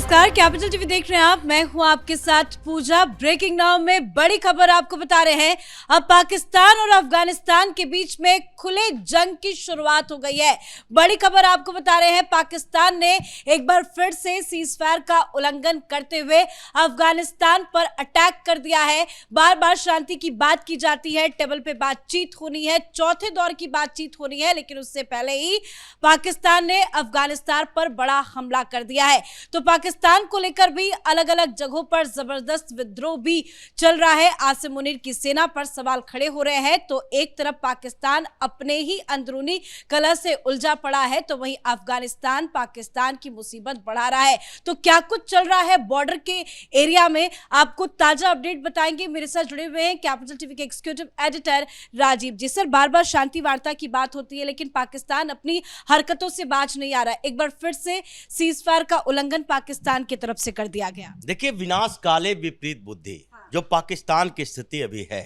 नमस्कार, capital TV देख रहे हैं आप। मैं हूं आपके साथ पूजा। ब्रेकिंग नाउ में बड़ी खबर आपको बता रहे हैं। अब पाकिस्तान और अफगानिस्तान के बीच में खुले जंग की शुरुआत हो गई है। बड़ी खबर आपको बता रहे हैं, पाकिस्तान ने एक बार फिर से सीजफायर का उल्लंघन करते हुए अफगानिस्तान पर अटैक कर दिया है। बार बार शांति की बात की जाती है, टेबल पे बातचीत होनी है, चौथे दौर की बातचीत होनी है, लेकिन उससे पहले ही पाकिस्तान ने अफगानिस्तान पर बड़ा हमला कर दिया है। तो पाकिस्तान को लेकर भी अलग अलग जगहों पर जबरदस्त विद्रोह भी चल रहा है। आसिम मुनीर की सेना पर सवाल खड़े हो रहे हैं। तो एक तरफ पाकिस्तान अपने ही अंदरूनी कलह से उलझा पड़ा है, तो वहीं अफगानिस्तान पाकिस्तान की मुसीबत बढ़ा रहा है। तो क्या कुछ चल रहा है बॉर्डर के एरिया में, आपको ताजा अपडेट बताएंगे। मेरे साथ जुड़े हुए हैं कैपिटल टीवी के एग्जीक्यूटिव एडिटर राजीव जी। सर, बार बार शांति वार्ता की बात होती है, लेकिन पाकिस्तान अपनी हरकतों से बाज नहीं आ रहा है। एक बार फिर से सीजफायर का उल्लंघन पाकिस्तान की तरफ से कर दिया गया। देखिए, विनाश काले विपरीत बुद्धि जो पाकिस्तान की स्थिति अभी है।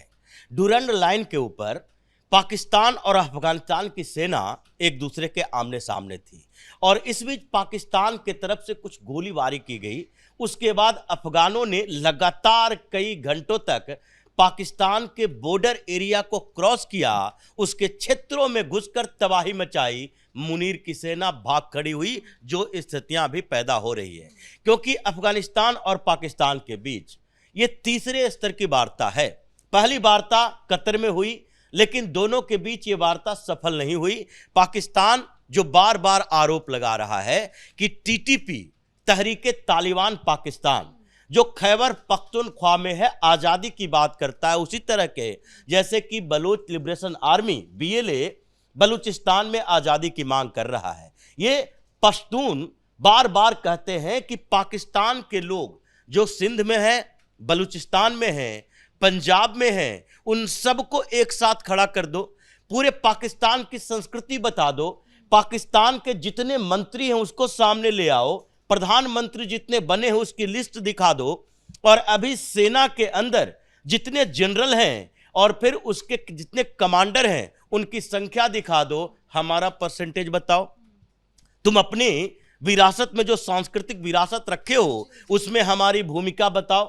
डूरंड लाइन के ऊपर पाकिस्तान और अफगानिस्तान की सेना एक दूसरे के आमने सामने थी और इस बीच पाकिस्तान की तरफ से कुछ गोलीबारी की गई। उसके बाद अफगानों ने लगातार कई घंटों तक पाकिस्तान के बॉर्डर एरिया को क्रॉस किया, उसके क्षेत्रों में घुसकर तबाही मचाई। मुनीर की सेना भाग खड़ी हुई। जो स्थितियां भी पैदा हो रही है, क्योंकि अफगानिस्तान और पाकिस्तान के बीच ये तीसरे स्तर की वार्ता है। पहली वार्ता कतर में हुई, लेकिन दोनों के बीच ये वार्ता सफल नहीं हुई। पाकिस्तान जो बार बार आरोप लगा रहा है कि टीटीपी तहरीके तालिबान पाकिस्तान जो खैबर पख्तूनख्वा में है, आज़ादी की बात करता है, उसी तरह के जैसे कि Baloch liberation army BLA Balochistan में आज़ादी की मांग कर रहा है। ये पश्तून बार बार कहते हैं कि पाकिस्तान के लोग जो सिंध में हैं, बलूचिस्तान में हैं, पंजाब में हैं, उन सबको एक साथ खड़ा कर दो, पूरे पाकिस्तान की संस्कृति बता दो, पाकिस्तान के जितने मंत्री हैं उसको सामने ले आओ, प्रधानमंत्री जितने बने हैं उसकी लिस्ट दिखा दो, और अभी सेना के अंदर जितने जनरल हैं और फिर उसके जितने कमांडर हैं उनकी संख्या दिखा दो, हमारा परसेंटेज बताओ। तुम अपनी विरासत में जो सांस्कृतिक विरासत रखे हो उसमें हमारी भूमिका बताओ।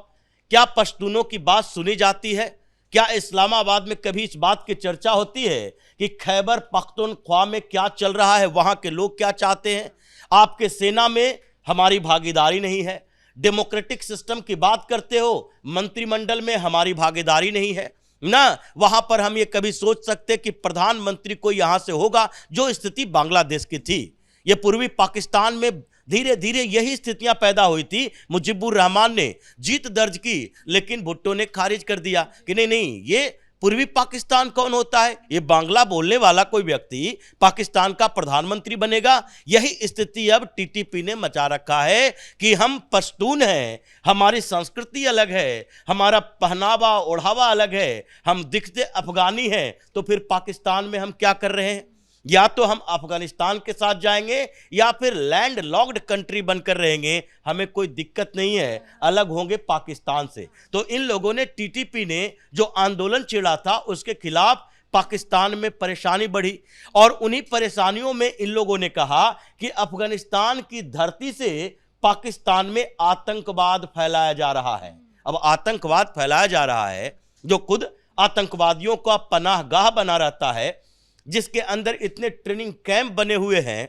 क्या पश्तूनों की बात सुनी जाती है? क्या इस्लामाबाद में कभी इस बात की चर्चा होती है कि खैबर पख्तूनख्वा में क्या चल रहा है, वहां के लोग क्या चाहते हैं? आपके सेना में हमारी भागीदारी नहीं है। डेमोक्रेटिक सिस्टम की बात करते हो, मंत्रिमंडल में हमारी भागीदारी नहीं है ना। वहां पर हम ये कभी सोच सकते कि प्रधानमंत्री कोई यहां से होगा, जो स्थिति बांग्लादेश की थी। ये पूर्वी पाकिस्तान में धीरे धीरे यही स्थितियां पैदा हुई थी। मुजीबुर रहमान ने जीत दर्ज की, लेकिन भुट्टो ने खारिज कर दिया कि नहीं नहीं, ये पूर्वी पाकिस्तान कौन होता है? ये बांग्ला बोलने वाला कोई व्यक्ति पाकिस्तान का प्रधानमंत्री बनेगा। यही स्थिति अब टीटीपी ने मचा रखा है कि हम पश्तून हैं, हमारी संस्कृति अलग है, हमारा पहनावा ओढ़ावा अलग है, हम दिखते अफगानी हैं। तो फिर पाकिस्तान में हम क्या कर रहे हैं? या तो हम अफगानिस्तान के साथ जाएंगे या फिर लैंड लॉक्ड कंट्री बनकर रहेंगे। हमें कोई दिक्कत नहीं है, अलग होंगे पाकिस्तान से। तो इन लोगों ने, टीटीपी ने जो आंदोलन छेड़ा था उसके खिलाफ पाकिस्तान में परेशानी बढ़ी, और उन्हीं परेशानियों में इन लोगों ने कहा कि अफगानिस्तान की धरती से पाकिस्तान में आतंकवाद फैलाया जा रहा है। अब आतंकवाद फैलाया जा रहा है जो खुद आतंकवादियों का पनाहगाह बना रहता है, जिसके अंदर इतने ट्रेनिंग कैंप बने हुए हैं।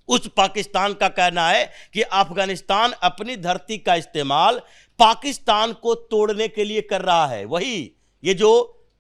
उस पाकिस्तान का कहना है कि अफगानिस्तान अपनी धरती का इस्तेमाल पाकिस्तान को तोड़ने के लिए कर रहा है। वही ये जो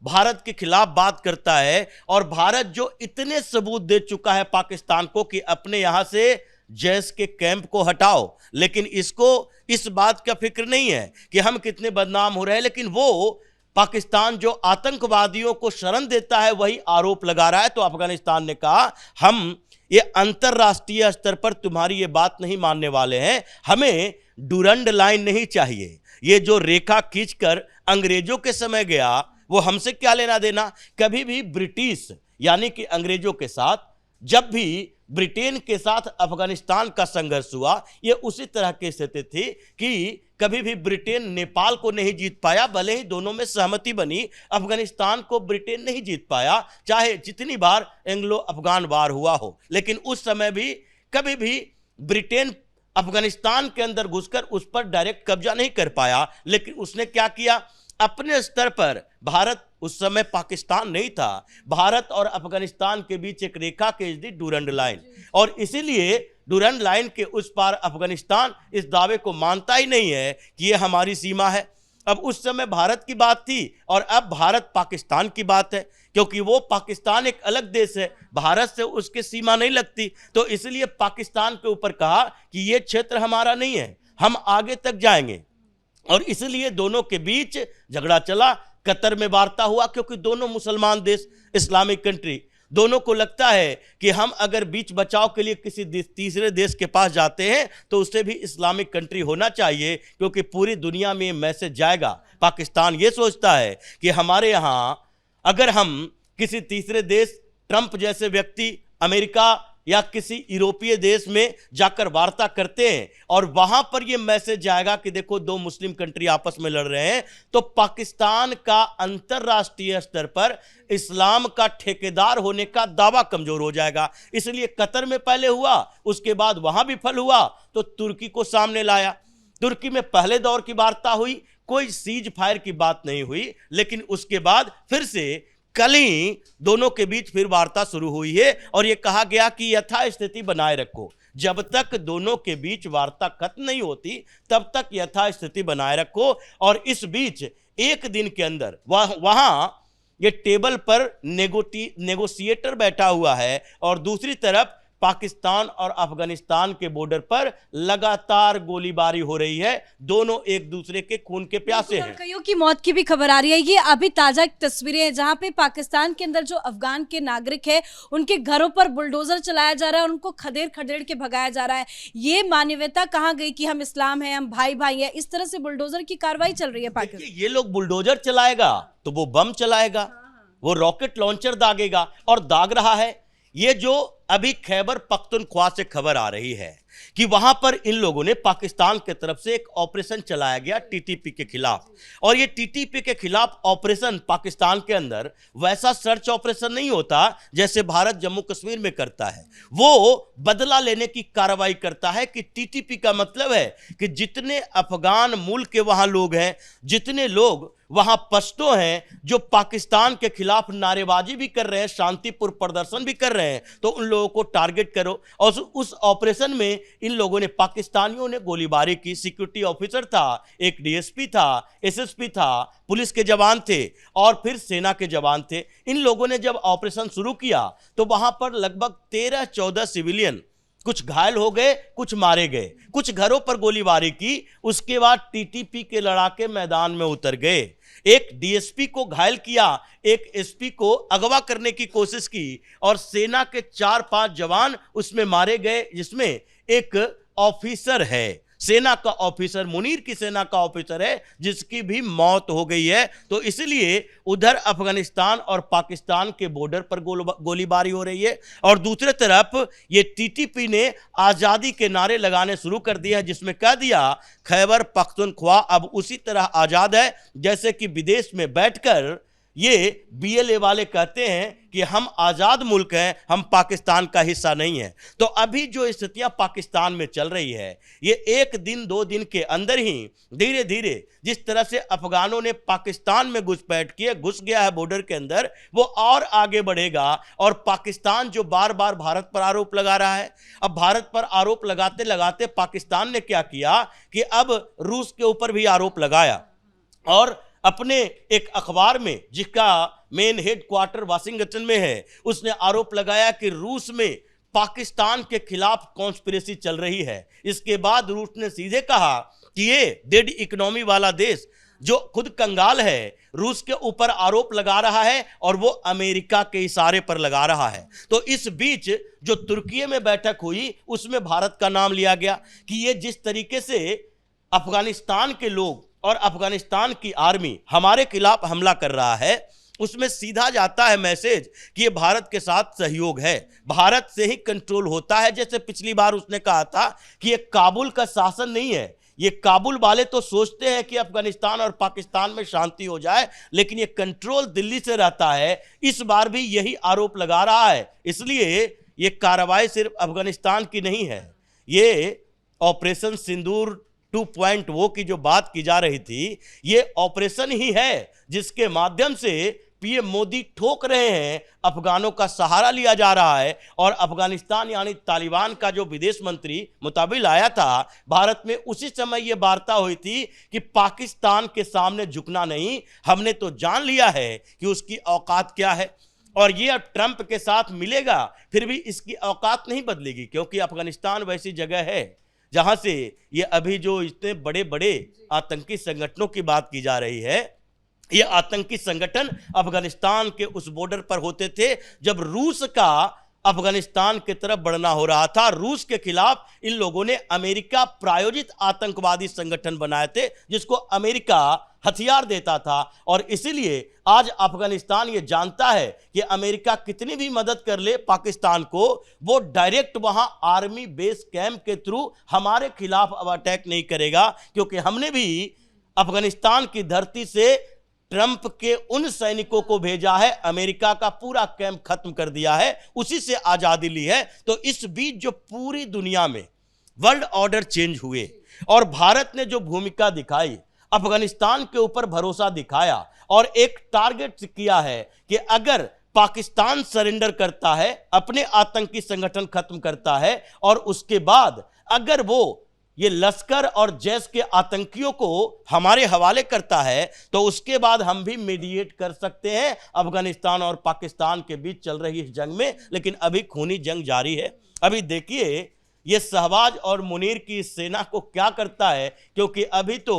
भारत के खिलाफ बात करता है, और भारत जो इतने सबूत दे चुका है पाकिस्तान को कि अपने यहां से जैश के कैंप को हटाओ, लेकिन इसको इस बात का फिक्र नहीं है कि हम कितने बदनाम हो रहे हैं। लेकिन वो पाकिस्तान जो आतंकवादियों को शरण देता है वही आरोप लगा रहा है। तो अफगानिस्तान ने कहा, हम ये अंतरराष्ट्रीय स्तर पर तुम्हारी ये बात नहीं मानने वाले हैं, हमें डूरंड लाइन नहीं चाहिए। ये जो रेखा खींचकर अंग्रेजों के समय गया, वो हमसे क्या लेना देना। कभी भी ब्रिटिश यानी कि अंग्रेजों के साथ, जब भी ब्रिटेन के साथ अफगानिस्तान का संघर्ष हुआ, ये उसी तरह की स्थिति थी कि कभी भी ब्रिटेन नेपाल को नहीं जीत पाया, भले ही दोनों में सहमति बनी, अफगानिस्तान को ब्रिटेन नहीं जीत पाया, चाहे जितनी बार एंग्लो अफगान वार हुआ हो। लेकिन उस समय भी कभी भी ब्रिटेन अफगानिस्तान के अंदर घुसकर उस पर डायरेक्ट कब्जा नहीं कर पाया, लेकिन उसने क्या किया, अपने स्तर पर, भारत उस समय पाकिस्तान नहीं था, भारत और अफगानिस्तान के बीच एक रेखा खींच दी, डूरंड लाइन, और इसीलिए डूरंड लाइन के उस पार अफगानिस्तान इस दावे को मानता ही नहीं है कि ये हमारी सीमा है। अब उस समय भारत की बात थी और अब भारत पाकिस्तान की बात है, क्योंकि वो पाकिस्तान एक अलग देश है, भारत से उसकी सीमा नहीं लगती, तो इसलिए पाकिस्तान के ऊपर कहा कि ये क्षेत्र हमारा नहीं है, हम आगे तक जाएंगे, और इसलिए दोनों के बीच झगड़ा चला। कतर में वार्ता हुआ, क्योंकि दोनों मुसलमान देश, इस्लामिक कंट्री, दोनों को लगता है कि हम अगर बीच बचाव के लिए किसी तीसरे देश के पास जाते हैं तो उससे भी इस्लामिक कंट्री होना चाहिए, क्योंकि पूरी दुनिया में मैसेज जाएगा। पाकिस्तान ये सोचता है कि हमारे यहाँ अगर हम किसी तीसरे देश, ट्रंप जैसे व्यक्ति, अमेरिका या किसी यूरोपीय देश में जाकर वार्ता करते हैं और वहां पर यह मैसेज जाएगा कि देखो दो मुस्लिम कंट्री आपस में लड़ रहे हैं, तो पाकिस्तान का अंतर्राष्ट्रीय स्तर पर इस्लाम का ठेकेदार होने का दावा कमजोर हो जाएगा। इसलिए कतर में पहले हुआ, उसके बाद वहां विफल हुआ तो तुर्की को सामने लाया। तुर्की में पहले दौर की वार्ता हुई, कोई सीज फायर की बात नहीं हुई, लेकिन उसके बाद फिर से कल ही दोनों के बीच फिर वार्ता शुरू हुई है और यह कहा गया कि यथास्थिति बनाए रखो। जब तक दोनों के बीच वार्ता खत्म नहीं होती तब तक यथास्थिति बनाए रखो। और इस बीच एक दिन के अंदर वहां ये टेबल पर नेगोशिएटर बैठा हुआ है और दूसरी तरफ पाकिस्तान और अफगानिस्तान के बॉर्डर पर लगातार गोलीबारी हो रही है। दोनों एक दूसरे के खून के प्यासे हैं। कईयों की मौत की भी खबर आ रही है। ये अभी ताजा तस्वीरें हैं जहां पे पाकिस्तान के अंदर जो अफगान के नागरिक है उनके घरों पर बुलडोजर चलाया जा रहा है और उनको खदेड़ खदेड़ के भगाया जा रहा है। ये मानवीयता कहाँ गई कि हम इस्लाम है, हम भाई भाई है, इस तरह से बुलडोजर की कार्रवाई चल रही है पाकिस्तान। ये लोग बुलडोजर चलाएगा तो वो बम चलाएगा, वो रॉकेट लॉन्चर दागेगा और दाग रहा है। ये जो अभी खैबर पख्तूनख्वा से खबर आ रही है कि वहां पर इन लोगों ने पाकिस्तान की तरफ से एक ऑपरेशन चलाया गया टीटीपी के खिलाफ, और ये टीटीपी के खिलाफ ऑपरेशन पाकिस्तान के अंदर वैसा सर्च ऑपरेशन नहीं होता जैसे भारत जम्मू कश्मीर में करता है। वो बदला लेने की कार्रवाई करता है कि टीटीपी का मतलब है कि जितने अफगान मूल के वहां लोग हैं, जितने लोग वहां पश्तो हैं जो पाकिस्तान के खिलाफ नारेबाजी भी कर रहे हैं, शांतिपूर्ण प्रदर्शन भी कर रहे हैं, तो उन लोगों को टारगेट करो। और उस ऑपरेशन में इन लोगों ने, पाकिस्तानियों ने गोलीबारी की। सिक्योरिटी ऑफिसर था, एक डीएसपी था, एसएसपी था, पुलिस के जवान थे और फिर सेना के जवान थे। इन लोगों ने जब ऑपरेशन शुरू किया तो वहां पर लगभग 13-14 सिविलियन, कुछ घायल हो गए, कुछ मारे गए, कुछ घरों पर गोलीबारी की। उसके बाद टीटीपी के लड़ाके मैदान में उतर गए, एक डीएसपी को घायल किया, एक एसपी को अगवा करने की कोशिश की और सेना के 4-5 जवान उसमें मारे गए, जिसमें एक ऑफिसर है, सेना का ऑफिसर, मुनीर की सेना का ऑफिसर है, जिसकी भी मौत हो गई है। तो इसलिए उधर अफगानिस्तान और पाकिस्तान के बॉर्डर पर गोलीबारी हो रही है और दूसरी तरफ ये टीटीपी ने आज़ादी के नारे लगाने शुरू कर दिए हैं, जिसमें कह दिया खैबर पख्तूनख्वा अब उसी तरह आज़ाद है जैसे कि विदेश में बैठकर ये बीएलए वाले कहते हैं कि हम आज़ाद मुल्क हैं, हम पाकिस्तान का हिस्सा नहीं है। तो अभी जो स्थितियां पाकिस्तान में चल रही है, ये 1 दिन 2 दिन के अंदर ही धीरे धीरे जिस तरह से अफगानों ने पाकिस्तान में घुसपैठ किए, घुस गया है बॉर्डर के अंदर, वो और आगे बढ़ेगा। और पाकिस्तान जो बार बार भारत पर आरोप लगा रहा है, अब भारत पर आरोप लगाते लगाते पाकिस्तान ने क्या किया कि अब रूस के ऊपर भी आरोप लगाया और अपने एक अखबार में, जिसका मेन हेडक्वार्टर वाशिंगटन में है, उसने आरोप लगाया कि रूस में पाकिस्तान के खिलाफ कॉन्स्पिरेसी चल रही है। इसके बाद रूस ने सीधे कहा कि ये डेड इकोनॉमी वाला देश जो खुद कंगाल है, रूस के ऊपर आरोप लगा रहा है और वो अमेरिका के इशारे पर लगा रहा है। तो इस बीच जो तुर्की में बैठक हुई उसमें भारत का नाम लिया गया कि ये जिस तरीके से अफगानिस्तान के लोग और अफगानिस्तान की आर्मी हमारे खिलाफ हमला कर रहा है, उसमें सीधा जाता है मैसेज कि ये भारत के साथ सहयोग है, भारत से ही कंट्रोल होता है। जैसे पिछली बार उसने कहा था कि ये काबुल का शासन नहीं है, ये काबुल वाले तो सोचते हैं कि अफगानिस्तान और पाकिस्तान में शांति हो जाए, लेकिन ये कंट्रोल दिल्ली से रहता है। इस बार भी यही आरोप लगा रहा है। इसलिए ये कार्रवाई सिर्फ अफगानिस्तान की नहीं है, ये ऑपरेशन सिंदूर 2.0 की जो बात की जा रही थी, ये ऑपरेशन ही है जिसके माध्यम से पीएम मोदी ठोक रहे हैं, अफगानों का सहारा लिया जा रहा है। और अफगानिस्तान यानी तालिबान का जो विदेश मंत्री मुताबिल आया था भारत में, उसी समय यह वार्ता हुई थी कि पाकिस्तान के सामने झुकना नहीं, हमने तो जान लिया है कि उसकी औकात क्या है। और ये अब ट्रंप के साथ मिलेगा, फिर भी इसकी औकात नहीं बदलेगी, क्योंकि अफगानिस्तान वैसी जगह है जहां से ये अभी जो इतने बड़े बड़े आतंकी संगठनों की बात की जा रही है, ये आतंकी संगठन अफगानिस्तान के उस बॉर्डर पर होते थे जब रूस का अफगानिस्तान की तरफ बढ़ना हो रहा था। रूस के खिलाफ इन लोगों ने अमेरिका प्रायोजित आतंकवादी संगठन बनाए थे, जिसको अमेरिका हथियार देता था। और इसीलिए आज अफगानिस्तान ये जानता है कि अमेरिका कितनी भी मदद कर ले पाकिस्तान को, वो डायरेक्ट वहां आर्मी बेस कैंप के थ्रू हमारे खिलाफ अब अटैक नहीं करेगा, क्योंकि हमने भी अफगानिस्तान की धरती से ट्रंप के उन सैनिकों को भेजा है, अमेरिका का पूरा कैंप खत्म कर दिया है, उसी से आजादी ली है। तो इस बीच जो पूरी दुनिया में वर्ल्ड ऑर्डर चेंज हुए और भारत ने जो भूमिका दिखाई, अफगानिस्तान के ऊपर भरोसा दिखाया और एक टारगेट किया है कि अगर पाकिस्तान सरेंडर करता है, अपने आतंकी संगठन खत्म करता है और उसके बाद अगर वो ये लश्कर और जैश के आतंकियों को हमारे हवाले करता है, तो उसके बाद हम भी मीडिएट कर सकते हैं अफगानिस्तान और पाकिस्तान के बीच चल रही इस जंग में। लेकिन अभी खूनी जंग जारी है। अभी देखिए ये शहबाज और मुनीर की सेना को क्या करता है, क्योंकि अभी तो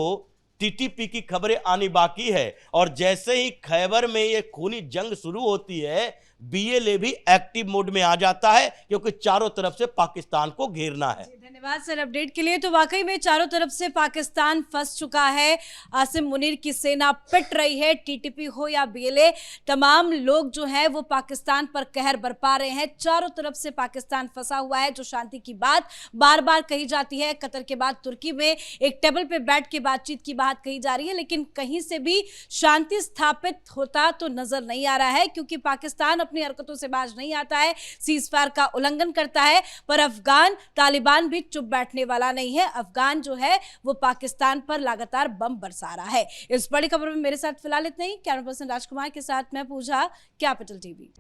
टीटीपी की खबरें आनी बाकी है और जैसे ही खैबर में ये खूनी जंग शुरू होती है, बीएलए भी एक्टिव मोड में आ जाता है, क्योंकि चारों तरफ से पाकिस्तान को घेरना है। धन्यवाद सर अपडेट के लिए। तो वाकई में चारों तरफ से पाकिस्तान फंस चुका है, आसिम मुनीर की सेना पिट रही है, टीटीपी हो या बीएलए, तमाम लोग जो हैं वो पाकिस्तान पर कहर बरपा रहे हैं। चारों तरफ से पाकिस्तान फंसा हुआ है। जो शांति की बात बार बार कही जाती है, कतर के बाद तुर्की में एक टेबल पे बैठ के बातचीत की बात कही जा रही है, लेकिन कहीं से भी शांति स्थापित होता तो नजर नहीं आ रहा है, क्योंकि पाकिस्तान अपनी हरकतों से बाज नहीं आता है, सीज फायर का उल्लंघन करता है। पर अफगान तालिबान भी चुप बैठने वाला नहीं है। अफगान जो है वो पाकिस्तान पर लगातार बम बरसा रहा है। इस बड़ी खबर में मेरे साथ फिलहाल इतना ही। कैमरा पर्सन राजकुमार के साथ मैं पूजा, कैपिटल टीवी।